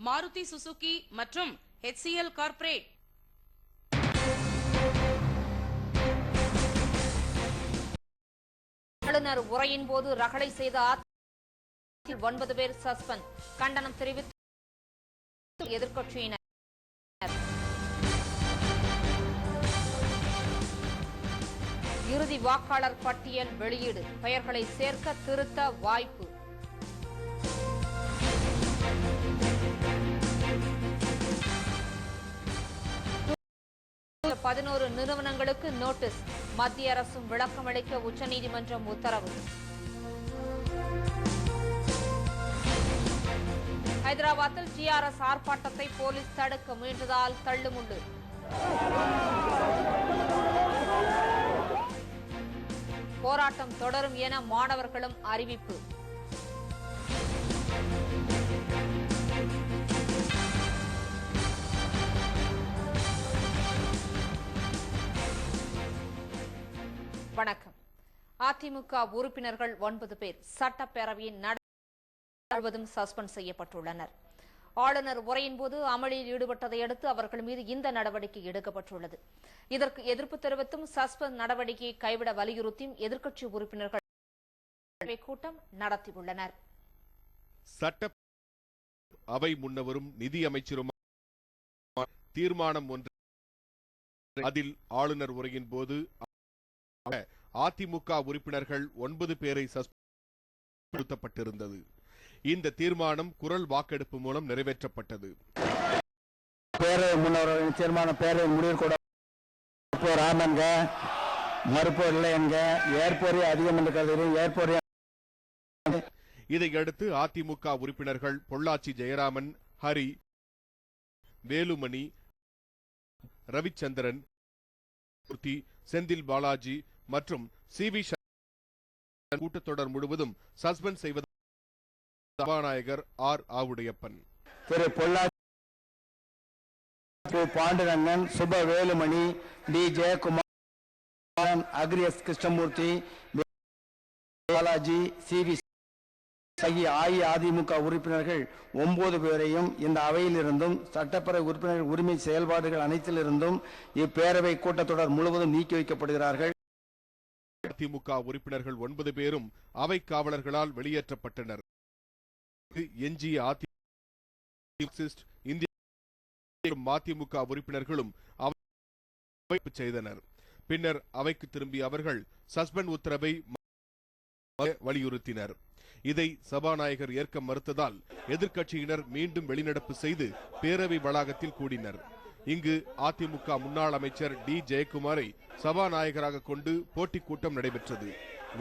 Maruti Suzuki மற்றும் HCL corporate. ஆளுநர் உரையின் போது ரகளை செய்த 9 பேர் சஸ்பெண்ட். கண்டனம் தெரிவித்து எதிர்க்கட்சியினர். இறுதி வாக்காளர் பட்டியல் வெளியீடு. பெயர்களை சேர்க்க திருத்த வாய்ப்பு. பதினோரு நிறுவனங்களுக்கு நோட்டீஸ். மத்திய அரசும் விளக்கமளிக்க உச்சநீதிமன்றம் உத்தரவு. ஹைதராபாத்தில் TRS ஆர்ப்பாட்டத்தை போலீஸ் தடுக்க முயன்றதால் தள்ளுமுள்ளு. போராட்டம் தொடரும் என மாணவர்களும் அறிவிப்பு. வணக்கம். அதிமுக உறுப்பினர்கள் 9 பேர் சட்டப்பேரவையின் முழுவதும் சஸ்பெண்ட் செய்யப்பட்டுள்ளனர். ஆளுநர் உரையின் போது அமளியில் ஈடுபட்டதை அடுத்து அவர்கள் மீது இந்த நடவடிக்கை எடுக்கப்பட்டுள்ளது. இதற்கு எதிர்ப்பு தெரிவித்தும் சஸ்பெண்ட் நடவடிக்கையை கைவிட வலியுறுத்தியும் எதிர்க்கட்சி உறுப்பினர்கள் கூட்டம் நடத்தியுள்ளனர். சட்ட அவை முன்னவரும் நிதியமைச்சரும் தீர்மானம் ஒன்று அதில் ஆளுநர் உரையின் போது அதிமுக உறுப்பினர்கள் 9 பேரை சஸ்பெண்ட். இந்த தீர்மானம் குரல் வாக்கெடுப்பு மூலம் நிறைவேற்றப்பட்டது. பேரவை முன்னவர்களின் தீர்மானம் பேரவை முடிவில் கூட ராமன்க மறுப்போர் இல்லை என்க ஏற்போரே அதிகம் என்று கருதுகிறேன். ஏற்போரே. இதையடுத்து அதிமுக உறுப்பினர்கள் பொள்ளாச்சி ஜெயராமன், ஹரி, வேலுமணி, ரவிச்சந்திரன், செந்தில் பாலாஜி மற்றும் CV கூட்டத்தொடர் முழுவதும் சஸ்பெண்ட் செய்வது சபாநாயகர் R. ஆவுடையப்பன், திரு பொள்ளாச்சி பாண்டுரங்கன், சுப வேலுமணி, டி. ஜெயக்குமார், அக்ரியஸ் கிருஷ்ணமூர்த்தி, பாலாஜி, CV அதிமுக உறுப்பினர்கள் 9 பேரையும் இந்த அவையிலிருந்தும் சட்டப்பேரவை உறுப்பினர்கள் உரிமை செயல்பாடுகள் அனைத்திலிருந்தும் இப்பேரவை கூட்டத்தொடர் முழுவதும் நீக்கி வைக்கப்படுகிறார்கள். அதிமுக உறுப்பினர்கள் 9 பேரும் அவை காவலர்களால் வெளியேற்றப்பட்டனர். எஞ்சிய அதிமுக உறுப்பினர்களும் செய்தனர். பின்னர் அவைக்கு திரும்பிய அவர்கள் சஸ்பெண்ட் உத்தரவை வலியுறுத்தினர். இதை சபாநாயகர் ஏற்க மறுத்ததால் எதிர்க்கட்சியினர் மீண்டும் வெளிநடப்பு செய்து பேரவை வளாகத்தில் கூடினர். இங்கு அதிமுக முன்னாள் அமைச்சர் D. ஜெயக்குமாரை சபாநாயகராக கொண்டு போட்டி கூட்டம் நடைபெற்றது.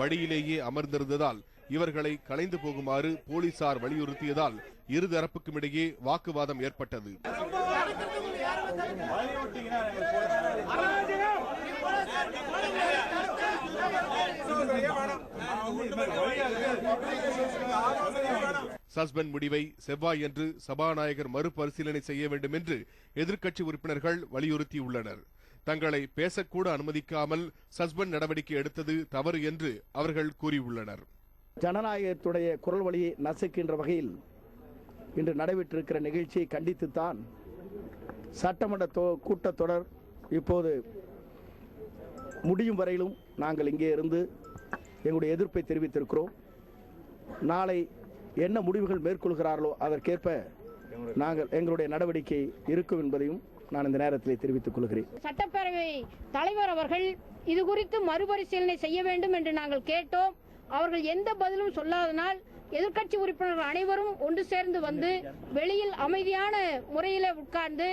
வழியிலேயே அமர்ந்திருந்ததால் இவர்களை கலைந்து போகுமாறு போலீசார் வலியுறுத்தியதால் இருதரப்புக்கும் இடையே வாக்குவாதம் ஏற்பட்டது. சஸ்பெண்ட் முடிவை செவ்வாயன்று சபாநாயகர் மறுபரிசீலனை செய்ய வேண்டும் என்று எதிர்க்கட்சி உறுப்பினர்கள் வலியுறுத்தியுள்ளனர். தங்களை பேசக்கூட அனுமதிக்காமல் சஸ்பெண்ட் நடவடிக்கை எடுத்தது தவறு என்று அவர்கள் கூறியுள்ளனர். ஜனநாயகத்துடைய குரல் வழியை நசுக்கின்ற வகையில் இன்று நடைபெற்றிருக்கிற நிகழ்ச்சியை கண்டித்துத்தான் சட்டமன்ற கூட்டத்தொடர் இப்போது முடியும் வரையிலும் நாங்கள் இங்கே இருந்து எங்களுடைய எதிர்ப்பை தெரிவித்திருக்கிறோம். நாளை என்ன முடிவுகள் மேற்கொள்கிறார்களோ அதற்கேற்ப நாங்கள் எங்களுடைய நடவடிக்கை இருக்கும் என்பதையும் நான் இந்த நேரத்தில் தெரிவித்துக் கொள்கிறேன். சட்டப்பேரவை தலைவர் அவர்கள் இது குறித்து மறுபரிசீலனை செய்ய வேண்டும் என்று நாங்கள் கேட்டோம். அவர்கள் எந்த பதிலும் சொல்லாதனால் எதிர்க்கட்சி உறுப்பினர்கள் அனைவரும் ஒன்று சேர்ந்து வந்து வெளியில் அமைதியான முறையில் உட்கார்ந்து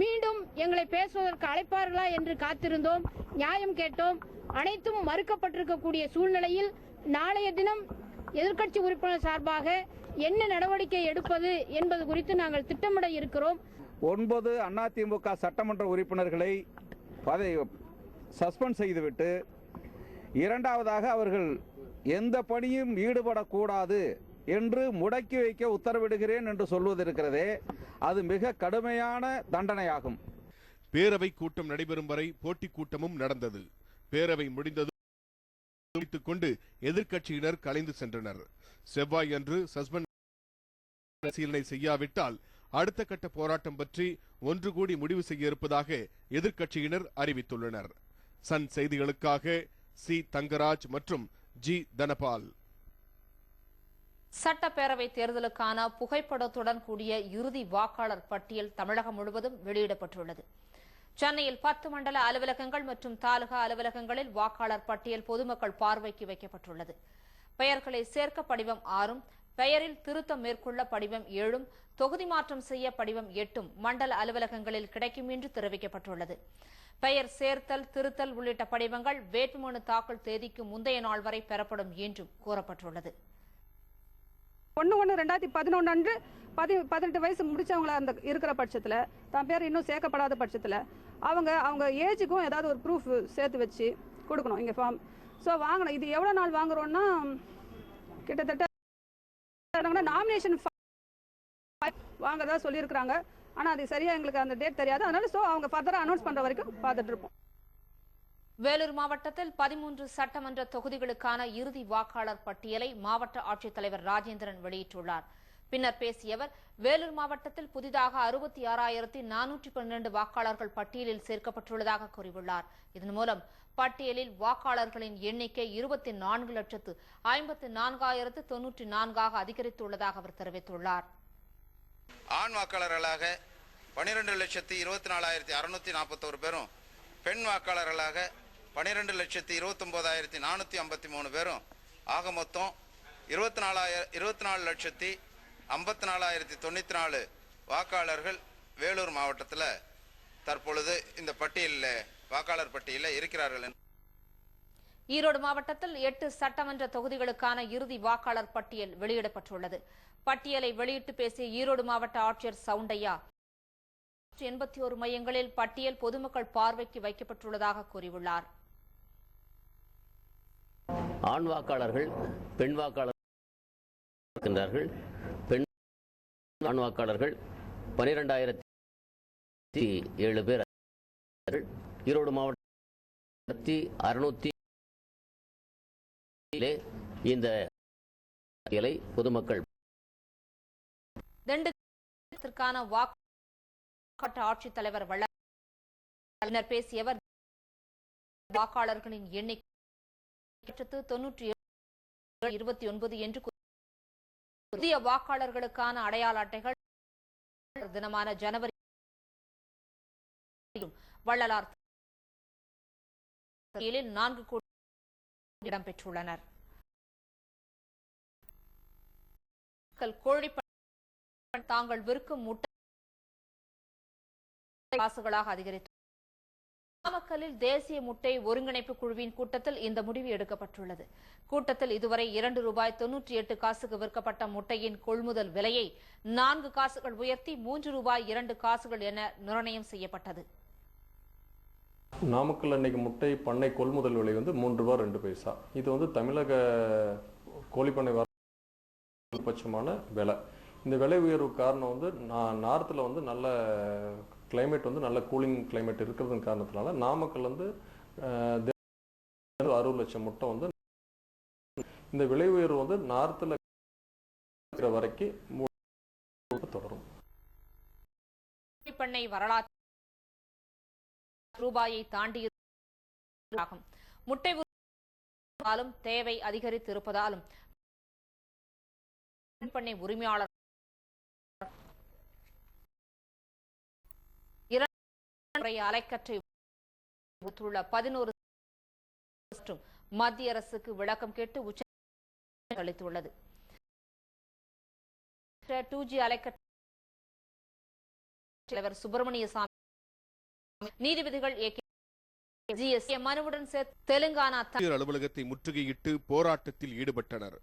மீண்டும் எங்களை பேசுவதற்கு அழைப்பார்களா என்று காத்திருந்தோம். நியாயம் கேட்டோம். அனைத்தும் மறுக்கப்பட்டிருக்கக்கூடிய சூழ்நிலையில் நாளைய தினம் எதிர்க்கட்சி உறுப்பினர் சார்பாக என்ன நடவடிக்கை எடுப்பது என்பது குறித்து நாங்கள் திட்டமிட இருக்கிறோம். 9 அதிமுக சட்டமன்ற உறுப்பினர்களை சஸ்பெண்ட் செய்துவிட்டு இரண்டாவதாக அவர்கள் எந்த பணியும் ஈடுபடக்கூடாது என்று முடக்கி வைக்க உத்தரவிடுகிறேன் என்று சொல்வது இருக்கிறதே, அது மிக கடுமையான தண்டனையாகும். பேரவை கூட்டம் நடைபெறும் வரை போட்டி கூட்டமும் நடந்தது. பேரவை முடிந்தது கொண்டு எதிர்க்கட்சியினர் கலைந்து சென்றனர். செவ்வாய் அன்று சஸ்பெண்ட் பரிசீலனை செய்யாவிட்டால் அடுத்த கட்ட போராட்டம் பற்றி ஒன்று கூடி முடிவு செய்ய இருப்பதாக எதிர்க்கட்சியினர் அறிவித்துள்ளனர். சன் செய்திகளுக்காக சி தங்கராஜ் மற்றும் ஜி தனபால். சட்டப்பேரவை தேர்தலுக்கான புகைப்படத்துடன் கூடிய இறுதி வாக்காளர் பட்டியல் தமிழகம் முழுவதும் வெளியிடப்பட்டுள்ளது. சென்னையில் 10 மண்டல அலுவலகங்கள் மற்றும் தாலுகா அலுவலகங்களில் வாக்காளர் பட்டியல் பொதுமக்கள் பார்வைக்கு வைக்கப்பட்டுள்ளது. பெயர்களை சேர்க்க படிவம் 6, பெயரில் திருத்தம் மேற்கொள்ள படிவம் 7, தொகுதி மாற்றம் செய்ய படிவம் 8 மண்டல அலுவலகங்களில் கிடைக்கும் என்று தெரிவிக்கப்பட்டுள்ளது. பெயர் சேர்த்தல், திருத்தல் உள்ளிட்ட படிவங்கள் வேட்புமனு தாக்கல் தேதிக்கு முந்தைய நாள் வரை பெறப்படும் என்றும் கூறப்பட்டுள்ளது. 1/1/2011 அன்று 18 வயசு முடிச்சவங்களா இருக்கிற பட்சத்தில் தான் பேர் இன்னும் சேர்க்கப்படாத பட்சத்தில் அவங்க ஏஜுக்கும் ஏதாவது ஒரு ப்ரூஃப் சேர்த்து வச்சு கொடுக்கணும் இங்கே ஃபார்ம். ஸோ வாங்கணும். இது எவ்வளோ நாள் வாங்குறோம்னா கிட்டத்தட்ட நாமினேஷன் வாங்கறதா சொல்லியிருக்கிறாங்க. ஆனால் அது சரியா எங்களுக்கு அந்த டேட் தெரியாது. அதனால அவங்க ஃபர்தரா அனௌன்ஸ் பண்ற வரைக்கும் பார்த்துட்டு இருப்போம். வேலூர் மாவட்டத்தில் 13 சட்டமன்ற தொகுதிகளுக்கான இறுதி வாக்காளர் பட்டியலை மாவட்ட ஆட்சித்தலைவர் ராஜேந்திரன் வெளியிட்டுள்ளார். பின்னர் பேசிய அவர், வேலூர் மாவட்டத்தில் புதிதாக 66,412 வாக்காளர்கள் பட்டியலில் சேர்க்கப்பட்டுள்ளதாக கூறியுள்ளார். இதன் மூலம் பட்டியலில் வாக்காளர்களின் எண்ணிக்கை 24,54,094 அதிகரித்துள்ளதாக அவர் தெரிவித்துள்ளார். ஆண் வாக்காளர்களாக 12,24,641 பேரும், பெண் வாக்காளர்களாக 12,29,453 பேரும், ஆக மொத்தம் 24,54,094 வாக்காளர்கள் வேலூர் மாவட்டத்தில் தற்பொழுது இந்த பட்டியலில் வாக்காளர் பட்டியலில் இருக்கிறார்கள். ஈரோடு மாவட்டத்தில் 8 சட்டமன்ற தொகுதிகளுக்கான இறுதி வாக்காளர் பட்டியல் வெளியிடப்பட்டுள்ளது. பட்டியலை வெளியிட்டு பேசிய ஈரோடு மாவட்ட ஆட்சியர் சவுண்டையா, 81 மையங்களில் பட்டியல் பொதுமக்கள் பார்வைக்கு வைக்கப்பட்டுள்ளதாக கூறியுள்ளார். ஆண் வாக்காளர்கள், பெண் வாக்காளர்கள் இருக்கின்றார்கள். பெண் ஆண் வாக்காளர்கள் 12,007 பேர். ஈரோடு மாவட்டத்தில் 600 இந்த பட்டியலை பொதுமக்கள் திண்டுக்கல்லுக்கான வாக்காளர் ஆட்சித்தலைவர் வள்ளலார் பேசியவர், வாக்காளர்களின் எண்ணிக்கை 97,29 என்று புதிய வாக்காளர்களுக்கான அடையாள அட்டைகள் தினமான ஜனவரி வள்ளலார் 4 கோடி இடம்பெற்றுள்ளனர். கோழி தாங்கள் விற்கும் முட்டை காசுகளாக அதிகரித்து நாமக்கல்லில் தேசிய முட்டை ஒருங்கிணைப்பு குழுவின் கூட்டத்தில் இந்த முடிவு எடுக்கப்பட்டுள்ளது. கூட்டத்தில் இதுவரை ₹2.98 விற்கப்பட்ட முட்டையின் கொள்முதல் விலையை 4 காசுகள் உயர்த்தி ₹3.02 என நிர்ணயம் செய்யப்பட்டது. நாமக்கல் அன்னைக்கு முட்டை பண்ணை கொள்முதல் விலை ₹3.02. இது தமிழக கோழிப்பண்ணை பட்சமான விலை. இந்த விலை உயர்வு காரணம் நார்த்தில் நல்ல கிளைமேட் நல்ல கூலிங் கிளைமேட் இருக்கிறது காரணத்தினால நாமக்கல் 60 லட்சம் முட்டை இந்த விலை உயர்வு நார்த்தில் இருக்கிற வரைக்கும் தொடரும். பண்ணை வரலாற்று ரூபாயை தாண்டியதாகும். முட்டை தேவை அதிகரித்து இருப்பதாலும் பண்ணை உரிமையாளர் அலைக்கற்றை 11 மத்திய அரசுக்கு விளக்கம் கேட்டு உச்சநீதிமன்றம் அளித்துள்ளது. 2G அலைக்கற்றை தலைவர் சுப்பிரமணிய சாமி, நீதிபதிகள் மனுவுடன் சேர்த்து தெலுங்கானா அலுவலகத்தை முற்றுகையிட்டு போராட்டத்தில் ஈடுபட்டனர்.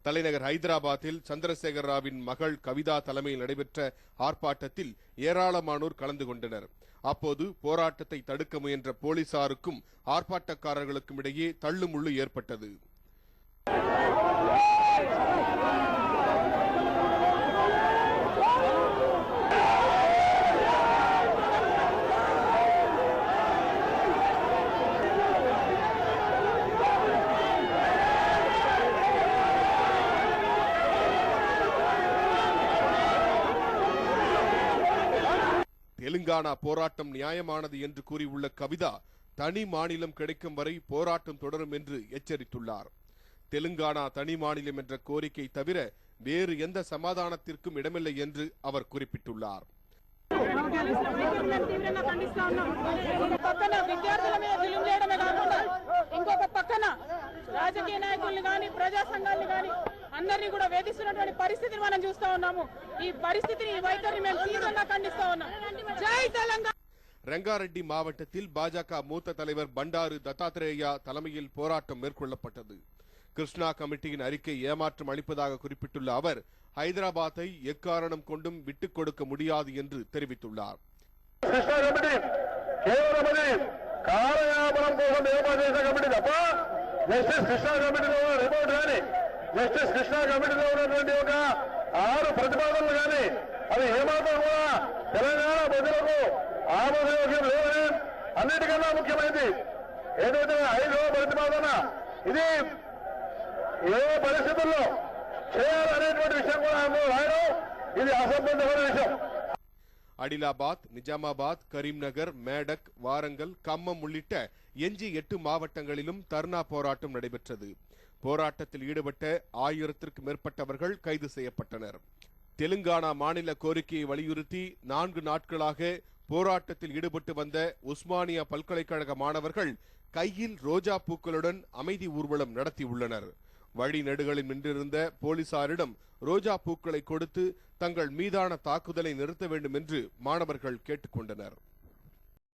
தலைநகர் ஹைதராபாத்தில் சந்திரசேகர ராவின் மகள் கவிதா தலைமையில் நடைபெற்ற ஆர்ப்பாட்டத்தில் ஏராளமானோர் கலந்து கொண்டனர். அப்போது போராட்டத்தை தடுக்க முயன்ற போலீசாருக்கும் ஆர்ப்பாட்டக்காரர்களுக்கும் இடையே தள்ளுமுள்ளு ஏற்பட்டது. தெலுங்கானா போராட்டம் நியாயமானது என்று கூறியுள்ள கவிதா, தனி மாநிலம் கிடைக்கும் வரை போராட்டம் தொடரும் என்று எச்சரித்துள்ளார். தெலுங்கானா தனி மாநிலம் என்ற கோரிக்கை தவிர வேறு எந்த சமாதானத்திற்கும் இடமில்லை என்று அவர் குறிப்பிட்டுள்ளார். ఇంకొక పక్కన రాజకీయ నాయకుల్ని గాని ప్రజా సంఘాలని గాని అందరినీ కూడా వేధిస్తున్నటువంటి పరిస్థితిని మనం చూస్తా ఉన్నాము. ఈ పరిస్థితిని ఈ వైఖరిని మేము తీవ్రంగా ఖండిస్తా ఉన్నాం. జై తెలంగాణ. ரங்காரெட்டி மாவட்டத்தில் பாஜக மூத்த தலைவர் பண்டாரு தத்தாத்ரேயா தலைமையில் போராட்டம் மேற்கொள்ளப்பட்டது. கிருஷ்ணா கமிட்டியின் அறிக்கை ஏமாற்றம் அளிப்பதாக குறிப்பிட்டுள்ள அவர், ஹைதராபாத்தை எக்காரணம் கொண்டும் விட்டுக் கொடுக்க முடியாது என்று தெரிவித்துள்ளார். కాలయాపనం కోసం ఏర్పాటు చేసిన కమిటీ తప్ప జస్టిస్ కృష్ణా కమిటీలో ఉన్న రిపోర్ట్ కానీ జస్టిస్ కృష్ణా కమిటీలో ఉన్నటువంటి ఒక 6 ప్రతిపాదనలు కానీ అవి ఏమాత్రం కూడా తెలంగాణ ప్రజలకు ఆమోదయోగ్యం లేవని, అన్నిటికన్నా ముఖ్యమైనది ఏదైతే 5వ ప్రతిపాదన ఇది ఏ పరిస్థితుల్లో చేయాలనేటువంటి విషయం కూడా అందులో రాయడం ఇది అసంబద్ధమైన విషయం. அடிலாபாத், நிஜாமாபாத், கரீம்நகர், மேடக், வாரங்கல், கம்மம் உள்ளிட்ட எஞ்சி 8 மாவட்டங்களிலும் தர்ணா போராட்டம் நடைபெற்றது. போராட்டத்தில் ஈடுபட்ட 1000த்திற்கும் மேற்பட்டவர்கள் கைது செய்யப்பட்டனர். தெலுங்கானா மாநில கோரிக்கையை வலியுறுத்தி 4 நாட்களாக போராட்டத்தில் ஈடுபட்டு வந்த உஸ்மானியா பல்கலைக்கழக மாணவர்கள் கையில் ரோஜா பூக்களுடன் அமைதி ஊர்வலம் நடத்தியுள்ளனர். வழிநெடுகளில் நின்றிருந்த போலீசாரிடம் ரோஜா பூக்களை கொடுத்து தங்கள் மீதான தாக்குதலை நிறுத்த வேண்டும் என்று மாணவர்கள் கேட்டுக்கொண்டனர்.